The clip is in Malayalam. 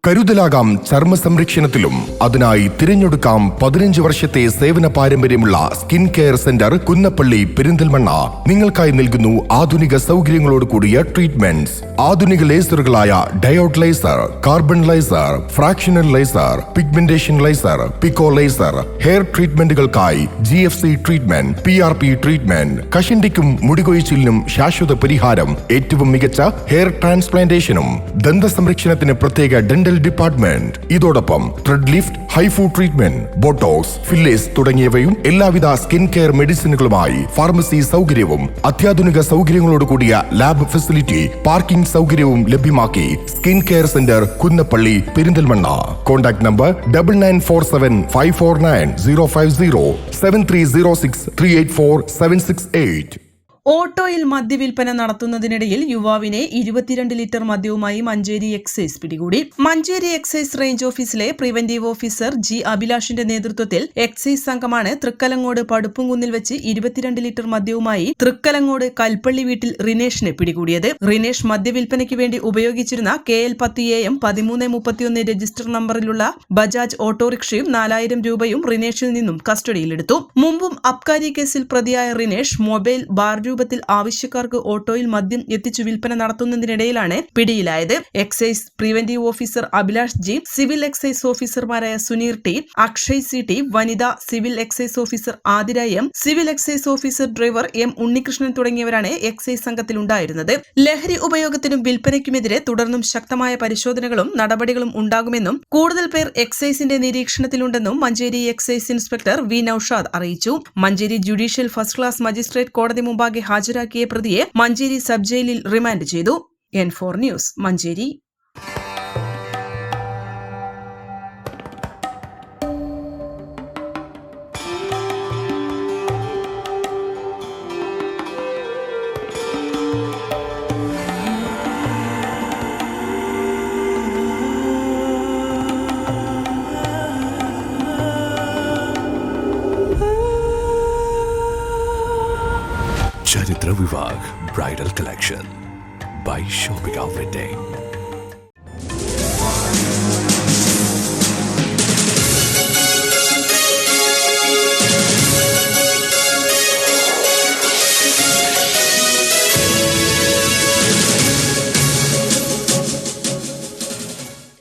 കരുതലാകാം ചർമ്മ സംരക്ഷണത്തിലും. അതിനായി തിരഞ്ഞെടുക്കാം 15 വർഷത്തെ സേവന പാരമ്പര്യമുള്ള skin care centre Kunnappally Perinthalmanna. നിങ്ങൾക്കായി നൽകുന്നു ആധുനിക സൗകര്യങ്ങളോട് കൂടിയ ട്രീറ്റ്മെന്റ്സ്. ആധുനിക ലേസറുകളായ diode laser, carbon laser, fractional laser, pigmentation laser, pico laser, hair ട്രീറ്റ്മെന്റുകൾക്കായി GFC ട്രീറ്റ്മെന്റ്, PRP ട്രീറ്റ്മെന്റ്, കഷണ്ടിക്കും മുടികൊഴിച്ചിലിനും ശാശ്വത പരിഹാരം, ഏറ്റവും മികച്ച ഹെയർ ട്രാൻസ്പ്ലാന്റേഷനും, ദന്ത സംരക്ഷണത്തിന് പ്രത്യേക ഡെന്റൽ ഡിപ്പാർട്ട്മെന്റ്. ഇതോടൊപ്പം thread lift, HIFU treatment, botox, fillers തുടങ്ങിയവയും എല്ലാവിധ സ്കിൻ കെയർ മെഡിസിനുകളുമായി ഫാർമസി സൗകര്യവും അത്യാധുനിക സൗകര്യങ്ങളോട് കൂടിയ ലാബ് ഫെസിലിറ്റി, പാർക്കിംഗ് സൗകര്യവും ലഭ്യമാക്കി skin care centre Kunnappally Perinthalmanna. Contact number 9947549050 7306384768. ഓട്ടോയിൽ മദ്യവിൽപ്പന നടത്തുന്നതിനിടയിൽ യുവാവിനെ 22 ലിറ്റർ മദ്യവുമായി മഞ്ചേരി എക്സൈസ് പിടികൂടി. മഞ്ചേരി എക്സൈസ് റേഞ്ച് ഓഫീസിലെ പ്രിവന്റീവ് ഓഫീസർ G. അഭിലാഷിന്റെ നേതൃത്വത്തിൽ എക്സൈസ് സംഘമാണ് തൃക്കലങ്ങോട് പടുപ്പുംകുന്നിൽ വെച്ച് 22 ലിറ്റർ മദ്യവുമായി തൃക്കലങ്ങോട് കൽപ്പള്ളി വീട്ടിൽ റിനേഷിനെ പിടികൂടിയത്. റിനേഷ് മദ്യവിൽപ്പനയ്ക്ക് വേണ്ടി ഉപയോഗിച്ചിരുന്ന KL 10 AM 1331 രജിസ്റ്റർ നമ്പറിലുള്ള ബജാജ് ഓട്ടോറിക്ഷയും 4000 രൂപയും റിനേഷിൽ നിന്നും കസ്റ്റഡിയിലെടുത്തു. മുമ്പും അബ്കാരി കേസിൽ പ്രതിയായ റിനേഷ് മൊബൈൽ ബാർ രൂപത്തിൽ ആവശ്യക്കാർക്ക് ഓട്ടോയിൽ മദ്യം എത്തിച്ചു വിൽപ്പന നടത്തുന്നതിനിടയിലാണ് പിടിയിലായത്. Excise preventive officer Abhilash G, civil excise ഓഫീസർമാരായ സുനീർ T, അക്ഷയ് CT, വനിതാ civil excise officer Athira M, civil excise officer driver M. Unnikrishnan തുടങ്ങിയവരാണ് എക്സൈസ് സംഘത്തിലുണ്ടായിരുന്നത്. ലഹരി ഉപയോഗത്തിനും വിൽപ്പനയ്ക്കുമെതിരെ തുടർന്നും ശക്തമായ പരിശോധനകളും നടപടികളും ഉണ്ടാകുമെന്നും കൂടുതൽ പേർ എക്സൈസിന്റെ നിരീക്ഷണത്തിലുണ്ടെന്നും Manjeri excise inspector V. Noushad അറിയിച്ചു. Manjeri judicial first class magistrate കോടതി മുമ്പാകെ ഹാജരാക്കിയ പ്രതിയെ മഞ്ചേരി സബ് ജയിലിൽ റിമാൻഡ് ചെയ്തു. N4 news Manjeri. Charitra Vivag Bridal Collection by Shobhika Wedding.